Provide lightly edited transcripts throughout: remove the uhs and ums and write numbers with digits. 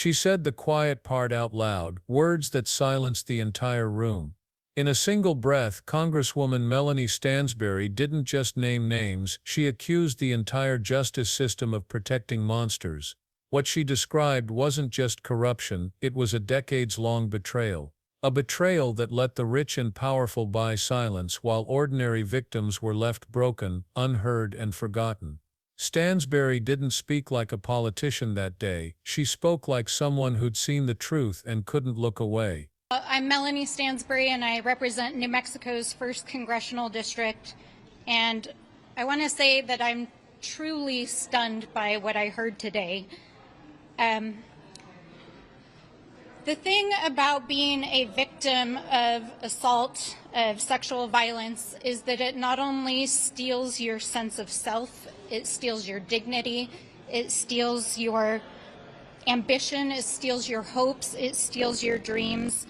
She said the quiet part out loud, words that silenced the entire room. In a single breath, Congresswoman Melanie Stansbury didn't just name names, she accused the entire justice system of protecting monsters. What she described wasn't just corruption, it was a decades-long betrayal. A betrayal that let the rich and powerful buy silence while ordinary victims were left broken, unheard, and forgotten. Stansbury didn't speak like a politician that day, she spoke like someone who'd seen the truth and couldn't look away. I'm Melanie Stansbury, and I represent New Mexico's 1st Congressional District, and I want to say that I'm truly stunned by what I heard today. The thing about being a victim of assault, of sexual violence, is that it not only steals your sense of self, it steals your dignity, it steals your ambition, it steals your hopes, it steals your dreams,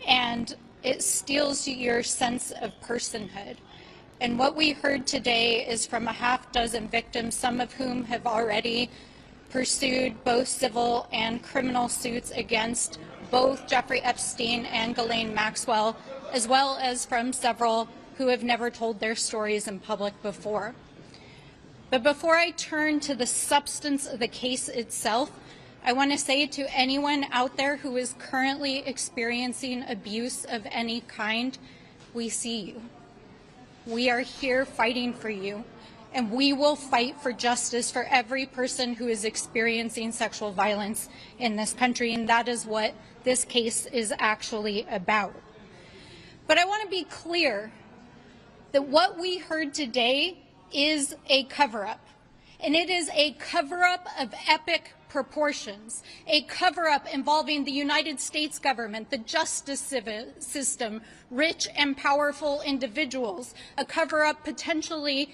and it steals your sense of personhood. And what we heard today is from a half-dozen victims, some of whom have already pursued both civil and criminal suits against both Jeffrey Epstein and Ghislaine Maxwell, as well as from several who have never told their stories in public before. But before I turn to the substance of the case itself, I want to say to anyone out there who is currently experiencing abuse of any kind, we see you. We are here fighting for you, and we will fight for justice for every person who is experiencing sexual violence in this country, and that is what this case is actually about. But I want to be clear that what we heard today is a cover-up, and it is a cover-up of epic proportions, a cover-up involving the United States government, the justice system, rich and powerful individuals, a cover-up potentially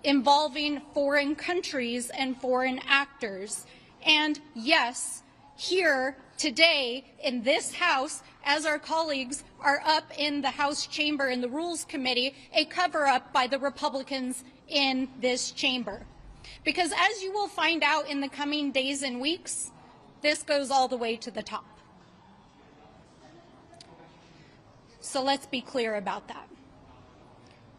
involving foreign countries and foreign actors. And yes, here today in this House, as our colleagues are up in the House chamber in the Rules Committee, a cover-up by the Republicans in this chamber. Because as you will find out in the coming days and weeks, this goes all the way to the top. So let's be clear about that.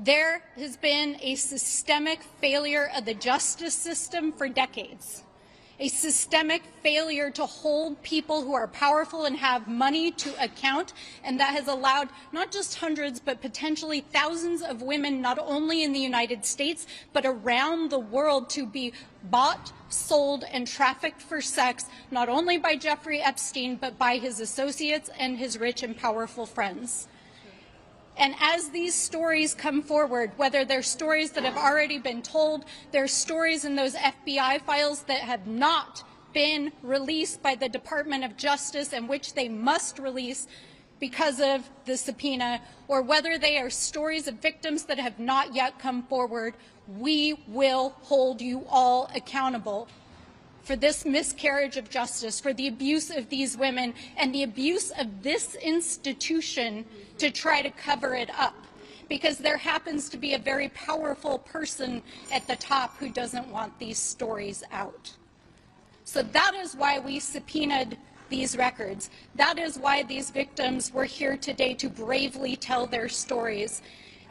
There has been a systemic failure of the justice system for decades. A systemic failure to hold people who are powerful and have money to account, and that has allowed not just hundreds but potentially thousands of women, not only in the United States but around the world, to be bought, sold, and trafficked for sex, not only by Jeffrey Epstein but by his associates and his rich and powerful friends. And as these stories come forward, whether they're stories that have already been told, they're stories in those FBI files that have not been released by the Department of Justice and which they must release because of the subpoena, or whether they are stories of victims that have not yet come forward, we will hold you all accountable for this miscarriage of justice, for the abuse of these women, and the abuse of this institution to try to cover it up. Because there happens to be a very powerful person at the top who doesn't want these stories out. So that is why we subpoenaed these records. That is why these victims were here today to bravely tell their stories.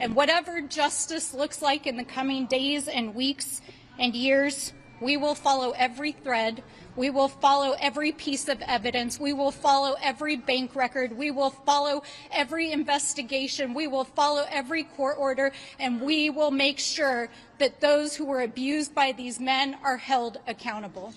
And whatever justice looks like in the coming days and weeks and years, we will follow every thread, we will follow every piece of evidence, we will follow every bank record, we will follow every investigation, we will follow every court order, and we will make sure that those who were abused by these men are held accountable.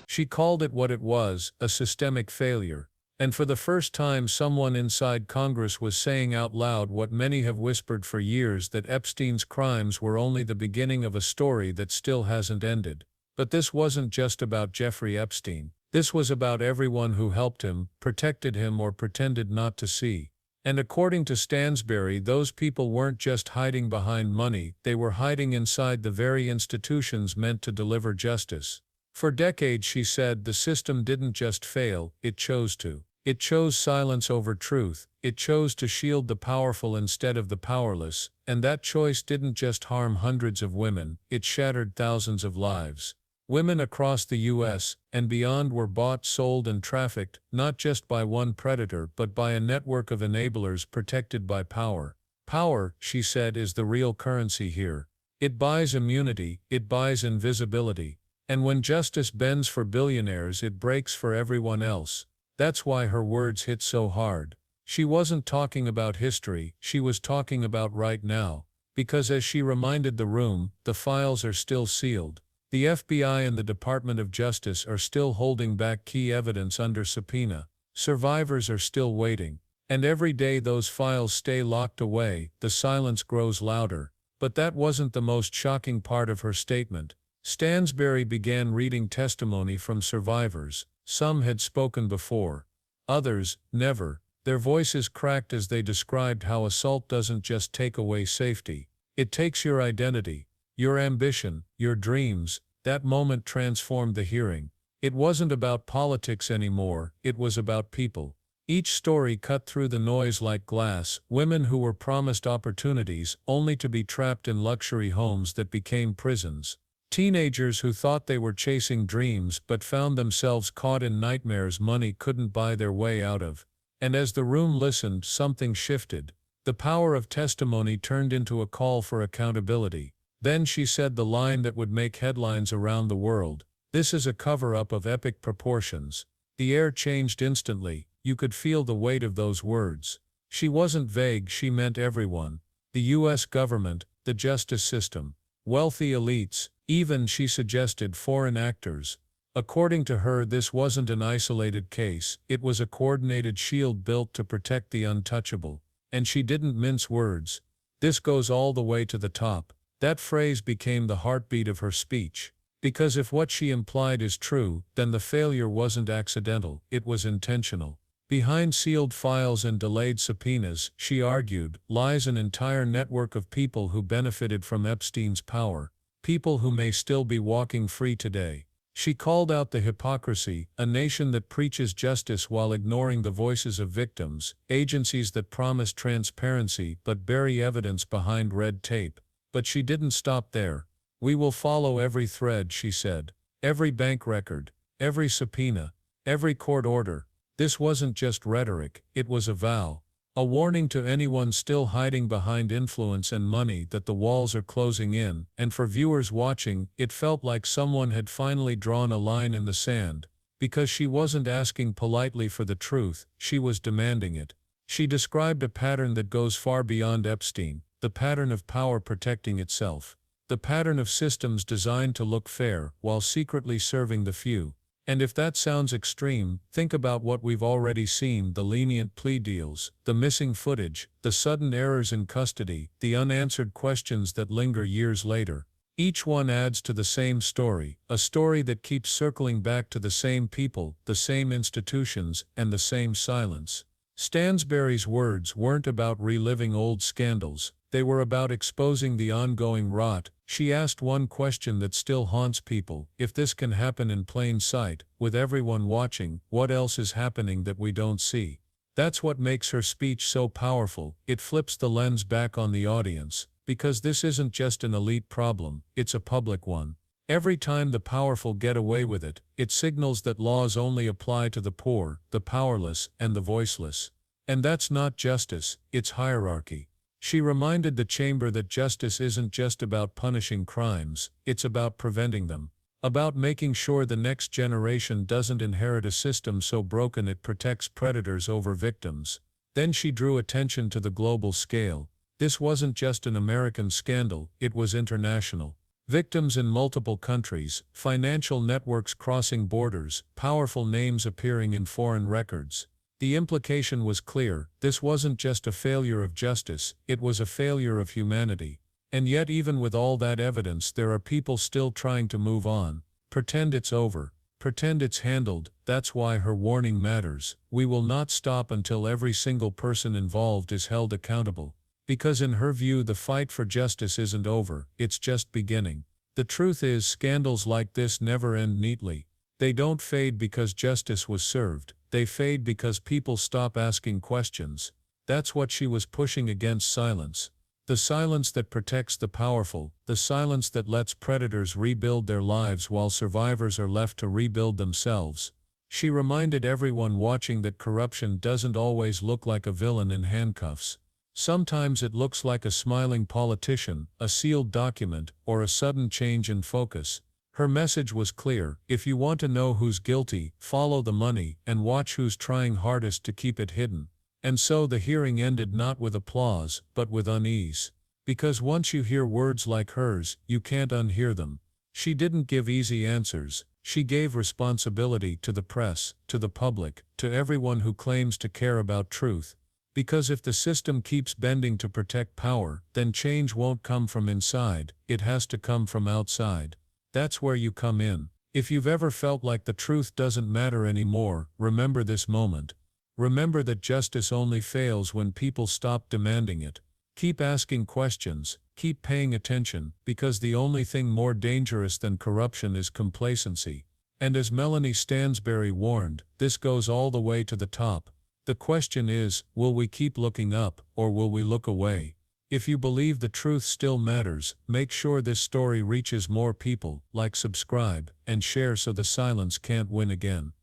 She called it what it was, a systemic failure. And for the first time, someone inside Congress was saying out loud what many have whispered for years, that Epstein's crimes were only the beginning of a story that still hasn't ended. But this wasn't just about Jeffrey Epstein. This was about everyone who helped him, protected him, or pretended not to see. And according to Stansbury, those people weren't just hiding behind money, they were hiding inside the very institutions meant to deliver justice. For decades, she said, the system didn't just fail, it chose to. It chose silence over truth, it chose to shield the powerful instead of the powerless, and that choice didn't just harm hundreds of women, it shattered thousands of lives. Women across the U.S. and beyond were bought, sold, and trafficked, not just by one predator but by a network of enablers protected by power. Power, she said, is the real currency here. It buys immunity, it buys invisibility. And when justice bends for billionaires, it breaks for everyone else. That's why her words hit so hard. She wasn't talking about history, she was talking about right now. Because as she reminded the room, the files are still sealed. The FBI and the Department of Justice are still holding back key evidence under subpoena. Survivors are still waiting. And every day those files stay locked away, the silence grows louder. But that wasn't the most shocking part of her statement. Stansberry began reading testimony from survivors. Some had spoken before. Others, never. Their voices cracked as they described how assault doesn't just take away safety. It takes your identity, your ambition, your dreams. That moment transformed the hearing. It wasn't about politics anymore, it was about people. Each story cut through the noise like glass, women who were promised opportunities only to be trapped in luxury homes that became prisons. Teenagers who thought they were chasing dreams but found themselves caught in nightmares money couldn't buy their way out of. And as the room listened, something shifted. The power of testimony turned into a call for accountability. Then she said the line that would make headlines around the world. This is a cover-up of epic proportions. The air changed instantly. You could feel the weight of those words. She wasn't vague, she meant everyone. The U.S. government, the justice system, wealthy elites, even, she suggested, foreign actors. According to her, this wasn't an isolated case, it was a coordinated shield built to protect the untouchable. And she didn't mince words. This goes all the way to the top. That phrase became the heartbeat of her speech. Because if what she implied is true, then the failure wasn't accidental, it was intentional. Behind sealed files and delayed subpoenas, she argued, lies an entire network of people who benefited from Epstein's power, people who may still be walking free today. She called out the hypocrisy, a nation that preaches justice while ignoring the voices of victims, agencies that promise transparency but bury evidence behind red tape. But she didn't stop there. We will follow every thread, she said. Every bank record, every subpoena, every court order. This wasn't just rhetoric, it was a vow. A warning to anyone still hiding behind influence and money that the walls are closing in, and for viewers watching, it felt like someone had finally drawn a line in the sand. Because she wasn't asking politely for the truth, she was demanding it. She described a pattern that goes far beyond Epstein, the pattern of power protecting itself. The pattern of systems designed to look fair, while secretly serving the few. And if that sounds extreme, think about what we've already seen: the lenient plea deals, the missing footage, the sudden errors in custody, the unanswered questions that linger years later. Each one adds to the same story, a story that keeps circling back to the same people, the same institutions, and the same silence. Stansberry's words weren't about reliving old scandals, they were about exposing the ongoing rot. She asked one question that still haunts people: if this can happen in plain sight, with everyone watching, what else is happening that we don't see? That's what makes her speech so powerful. It flips the lens back on the audience, because this isn't just an elite problem, it's a public one. Every time the powerful get away with it, it signals that laws only apply to the poor, the powerless, and the voiceless. And that's not justice, it's hierarchy. She reminded the chamber that justice isn't just about punishing crimes, it's about preventing them. About making sure the next generation doesn't inherit a system so broken it protects predators over victims. Then she drew attention to the global scale. This wasn't just an American scandal, it was international. Victims in multiple countries, financial networks crossing borders, powerful names appearing in foreign records. The implication was clear: this wasn't just a failure of justice, it was a failure of humanity. And yet, even with all that evidence, there are people still trying to move on. Pretend it's over. Pretend it's handled. That's why her warning matters. We will not stop until every single person involved is held accountable. Because in her view, the fight for justice isn't over, it's just beginning. The truth is, scandals like this never end neatly. They don't fade because justice was served. They fade because people stop asking questions. That's what she was pushing against: silence. The silence that protects the powerful, the silence that lets predators rebuild their lives while survivors are left to rebuild themselves. She reminded everyone watching that corruption doesn't always look like a villain in handcuffs. Sometimes it looks like a smiling politician, a sealed document, or a sudden change in focus. Her message was clear: if you want to know who's guilty, follow the money, and watch who's trying hardest to keep it hidden. And so the hearing ended not with applause, but with unease. Because once you hear words like hers, you can't unhear them. She didn't give easy answers. She gave responsibility to the press, to the public, to everyone who claims to care about truth. Because if the system keeps bending to protect power, then change won't come from inside, it has to come from outside. That's where you come in. If you've ever felt like the truth doesn't matter anymore, remember this moment. Remember that justice only fails when people stop demanding it. Keep asking questions, keep paying attention, because the only thing more dangerous than corruption is complacency. And as Melanie Stansberry warned, this goes all the way to the top. The question is, will we keep looking up, or will we look away? If you believe the truth still matters, make sure this story reaches more people, like, subscribe, and share so the silence can't win again.